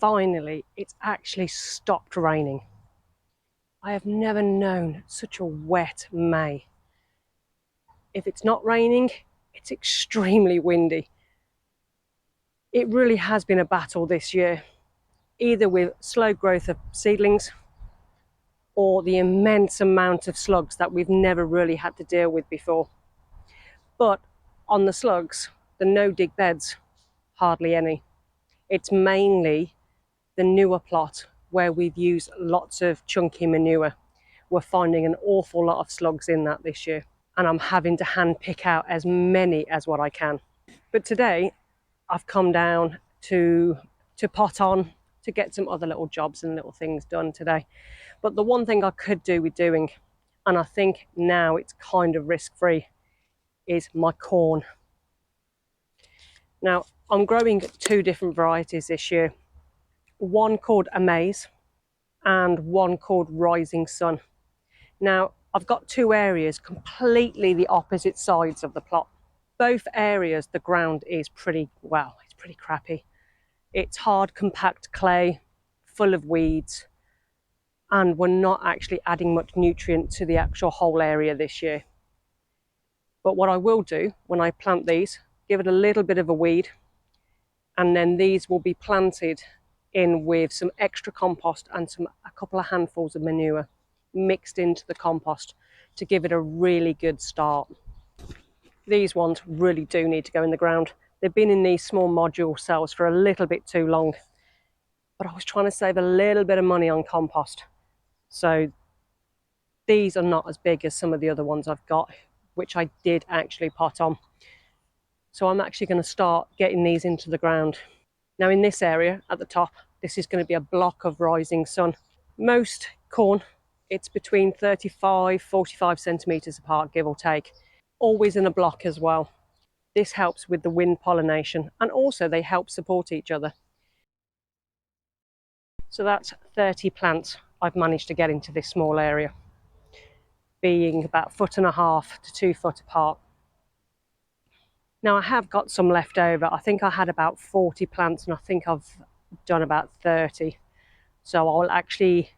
finally, it's actually stopped raining. I have never known such a wet May. If it's not raining, it's extremely windy. It really has been a battle this year, either with slow growth of seedlings or the immense amount of slugs that we've never really had to deal with before. But on the slugs, the no-dig beds, hardly any. It's mainly the newer plot where we've used lots of chunky manure. We're finding an awful lot of slugs in that this year, and I'm having to hand pick out as many as what I can. But today I've come down to pot on, to get some other little jobs and little things done today. But the one thing I could do with doing, and I think now it's kind of risk-free, is my corn. Now, I'm growing 2 different varieties this year. One called Amaze and one called Rising Sun. Now, I've got 2 areas completely the opposite sides of the plot. Both areas, the ground is pretty crappy. It's hard, compact clay, full of weeds, and we're not actually adding much nutrient to the actual whole area this year. But what I will do when I plant these, give it a little bit of a weed, and then these will be planted in with some extra compost and a couple of handfuls of manure mixed into the compost to give it a really good start. These ones really do need to go in the ground. They've been in these small module cells for a little bit too long, but I was trying to save a little bit of money on compost. So these are not as big as some of the other ones I've got, which I did actually pot on. So I'm actually going to start getting these into the ground. Now in this area at the top, this is going to be a block of Rising Sun. Most corn, it's between 35-45 centimetres apart, give or take. Always in a block as well. This helps with the wind pollination, and also they help support each other. So that's 30 plants I've managed to get into this small area, being about 1.5 to 2 foot apart. Now I have got some left over. I think I had about 40 plants and I think I've done about 30. So I'll actually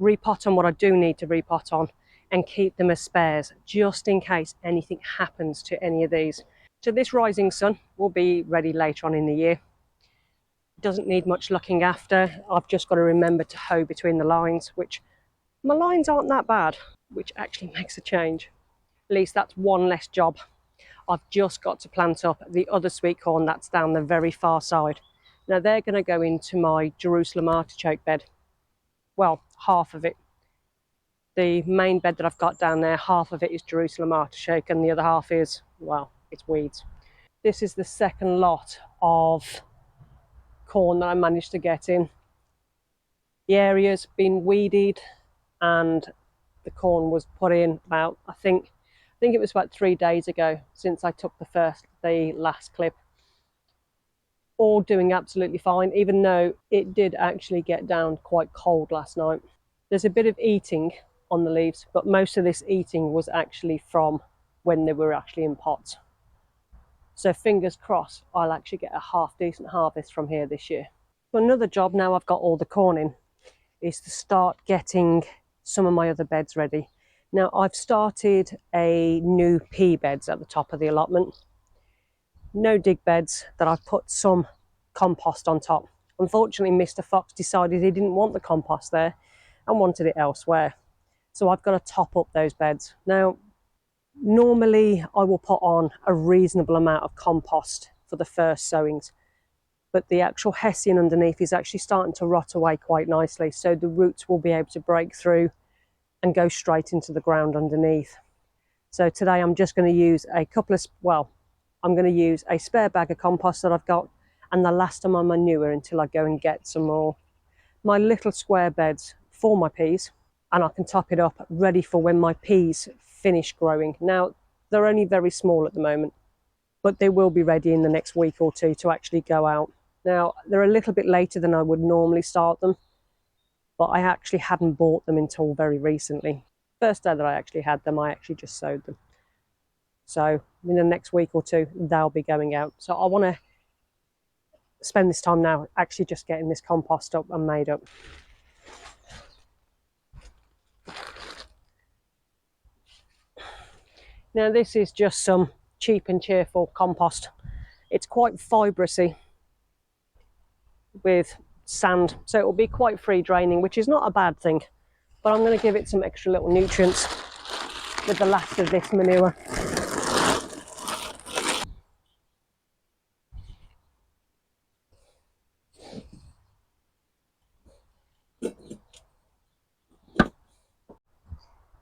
repot on what I do need to repot on and keep them as spares, just in case anything happens to any of these. So this Rising Sun will be ready later on in the year. Doesn't need much looking after. I've just got to remember to hoe between the lines, which my lines aren't that bad, which actually makes a change. At least that's one less job. I've just got to plant up the other sweet corn that's down the very far side. Now they're going to go into my Jerusalem artichoke bed. Well, half of it. The main bed that I've got down there, half of it is Jerusalem artichoke and the other half is, well, it's weeds. This is the second lot of corn that I managed to get in. The area's been weeded and the corn was put in about, I think it was about 3 days ago since I took the last clip. All doing absolutely fine, even though it did actually get down quite cold last night. There's a bit of eating on the leaves, but most of this eating was actually from when they were actually in pots. So fingers crossed, I'll actually get a half decent harvest from here this year. So another job now I've got all the corn in is to start getting some of my other beds ready. Now I've started a new pea beds at the top of the allotment. No dig beds that I've put some compost on top. Unfortunately, Mr. Fox decided he didn't want the compost there and wanted it elsewhere. So I've got to top up those beds. Now, normally I will put on a reasonable amount of compost for the first sowings, but the actual hessian underneath is actually starting to rot away quite nicely, so the roots will be able to break through and go straight into the ground underneath. So today I'm just going to use I'm going to use a spare bag of compost that I've got and the last of my manure until I go and get some more. My little square beds for my peas, and I can top it up ready for when my peas finish growing. Now, they're only very small at the moment, but they will be ready in the next week or two to actually go out. Now, they're a little bit later than I would normally start them, but I actually hadn't bought them until very recently. First day that I actually had them, I actually just sowed them. So in the next week or two, they'll be going out. So I want to spend this time now actually just getting this compost up and made up. Now this is just some cheap and cheerful compost. It's quite fibrousy with sand, so it will be quite free draining, which is not a bad thing. But I'm going to give it some extra little nutrients with the last of this manure.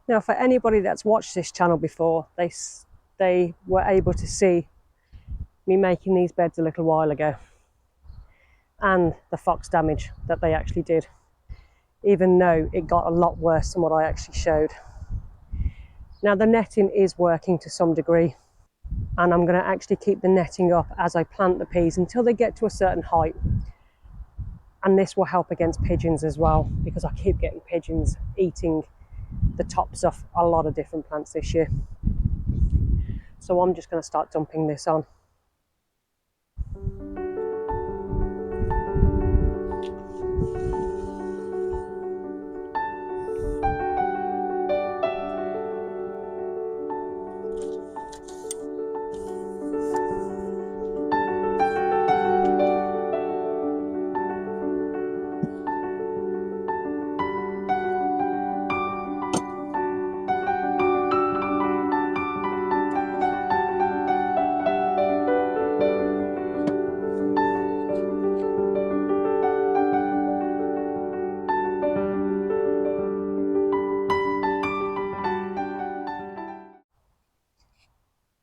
Now, for anybody that's watched this channel before, they were able to see me making these beds a little while ago, and the fox damage that they actually did, even though it got a lot worse than what I actually showed. Now the netting is working to some degree, and I'm going to actually keep the netting up as I plant the peas until they get to a certain height. And this will help against pigeons as well, because I keep getting pigeons eating the tops off a lot of different plants this year. So I'm just going to start dumping this on.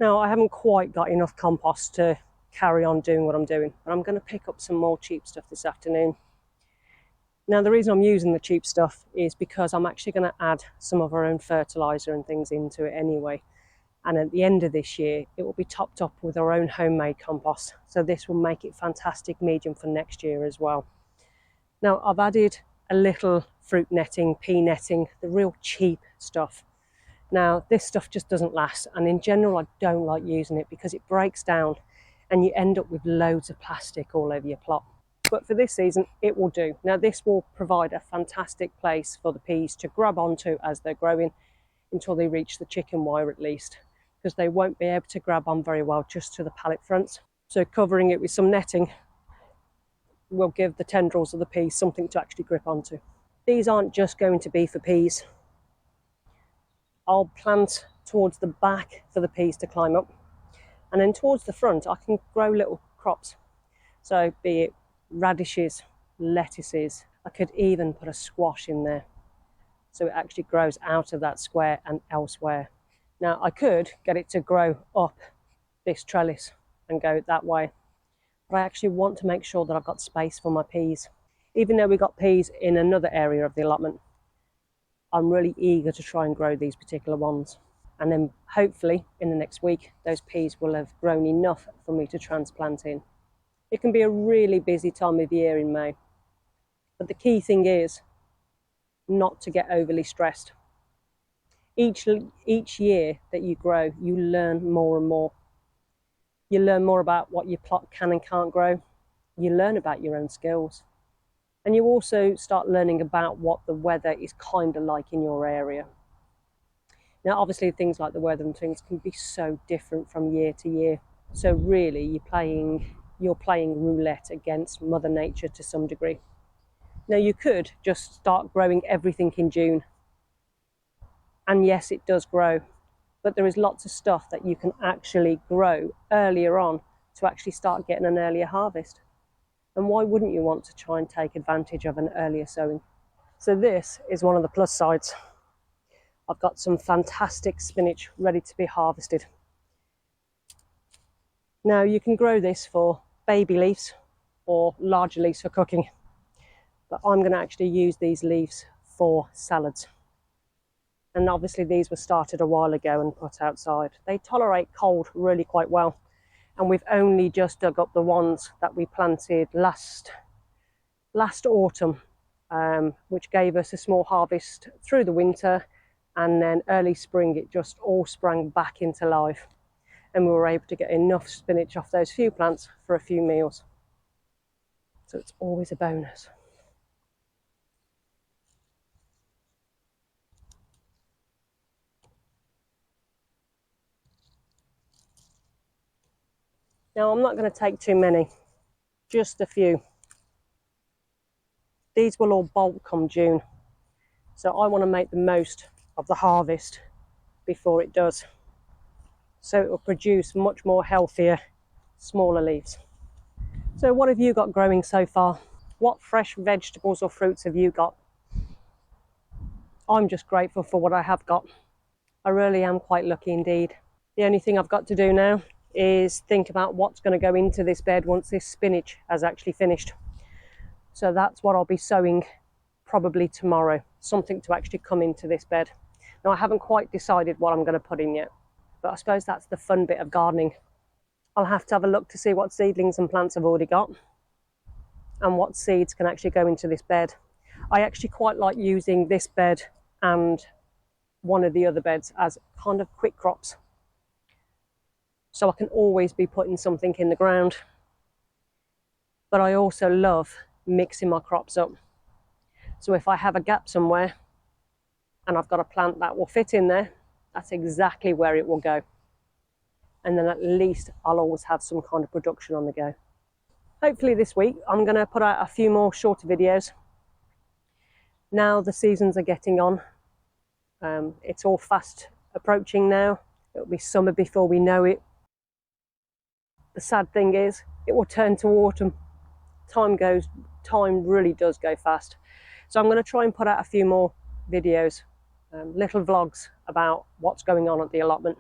Now I haven't quite got enough compost to carry on doing what I'm doing, but I'm going to pick up some more cheap stuff this afternoon. Now the reason I'm using the cheap stuff is because I'm actually going to add some of our own fertiliser and things into it anyway. And at the end of this year, it will be topped up with our own homemade compost. So this will make it fantastic medium for next year as well. Now I've added a little fruit netting, pea netting, the real cheap stuff. Now this stuff just doesn't last, and in general I don't like using it because it breaks down and you end up with loads of plastic all over your plot. But for this season it will do. Now this will provide a fantastic place for the peas to grab onto as they're growing until they reach the chicken wire at least, because they won't be able to grab on very well just to the pallet fronts. So covering it with some netting will give the tendrils of the peas something to actually grip onto. These aren't just going to be for peas. I'll plant towards the back for the peas to climb up, and then towards the front I can grow little crops. So be it radishes, lettuces, I could even put a squash in there so it actually grows out of that square and elsewhere. Now I could get it to grow up this trellis and go that way, but I actually want to make sure that I've got space for my peas. Even though we got peas in another area of the allotment, I'm really eager to try and grow these particular ones. And then hopefully in the next week, those peas will have grown enough for me to transplant in. It can be a really busy time of year in May. But the key thing is not to get overly stressed. Each year that you grow, you learn more and more. You learn more about what your plot can and can't grow. You learn about your own skills. And you also start learning about what the weather is kind of like in your area. Now, obviously, things like the weather and things can be so different from year to year. So really, you're playing roulette against Mother Nature to some degree. Now, you could just start growing everything in June. And yes, it does grow. But there is lots of stuff that you can actually grow earlier on to actually start getting an earlier harvest. And why wouldn't you want to try and take advantage of an earlier sowing? So this is one of the plus sides. I've got some fantastic spinach ready to be harvested. Now you can grow this for baby leaves or larger leaves for cooking, but I'm going to actually use these leaves for salads. And obviously these were started a while ago and put outside. They tolerate cold really quite well. And we've only just dug up the ones that we planted last autumn, which gave us a small harvest through the winter, and then early spring it just all sprang back into life, and we were able to get enough spinach off those few plants for a few meals. So it's always a bonus. Now I'm not going to take too many, just a few. These will all bolt come June, so I want to make the most of the harvest before it does, so it will produce much more healthier, smaller leaves. So what have you got growing so far? What fresh vegetables or fruits have you got? I'm just grateful for what I have got. I really am quite lucky indeed. The only thing I've got to do now is think about what's going to go into this bed once this spinach has actually finished. So that's what I'll be sowing probably tomorrow, something to actually come into this bed. Now I haven't quite decided what I'm going to put in yet, but I suppose that's the fun bit of gardening. I'll have to have a look to see what seedlings and plants I've already got and what seeds can actually go into this bed. I actually quite like using this bed and one of the other beds as kind of quick crops, so I can always be putting something in the ground. But I also love mixing my crops up, so if I have a gap somewhere and I've got a plant that will fit in there, that's exactly where it will go, and then at least I'll always have some kind of production on the go. Hopefully this week I'm going to put out a few more shorter videos. Now the seasons are getting on. It's all fast approaching now. It'll be summer before we know it. The sad thing is, it will turn to autumn. Time really does go fast. So I'm going to try and put out a few more videos, little vlogs about what's going on at the allotment.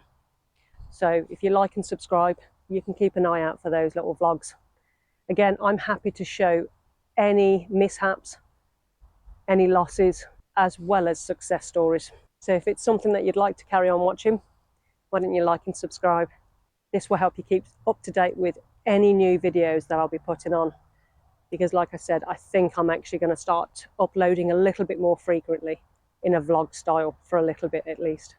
So if you like and subscribe, you can keep an eye out for those little vlogs. Again, I'm happy to show any mishaps, any losses, as well as success stories. So if it's something that you'd like to carry on watching, why don't you like and subscribe? This will help you keep up to date with any new videos that I'll be putting on. Because like I said, I think I'm actually going to start uploading a little bit more frequently in a vlog style for a little bit at least.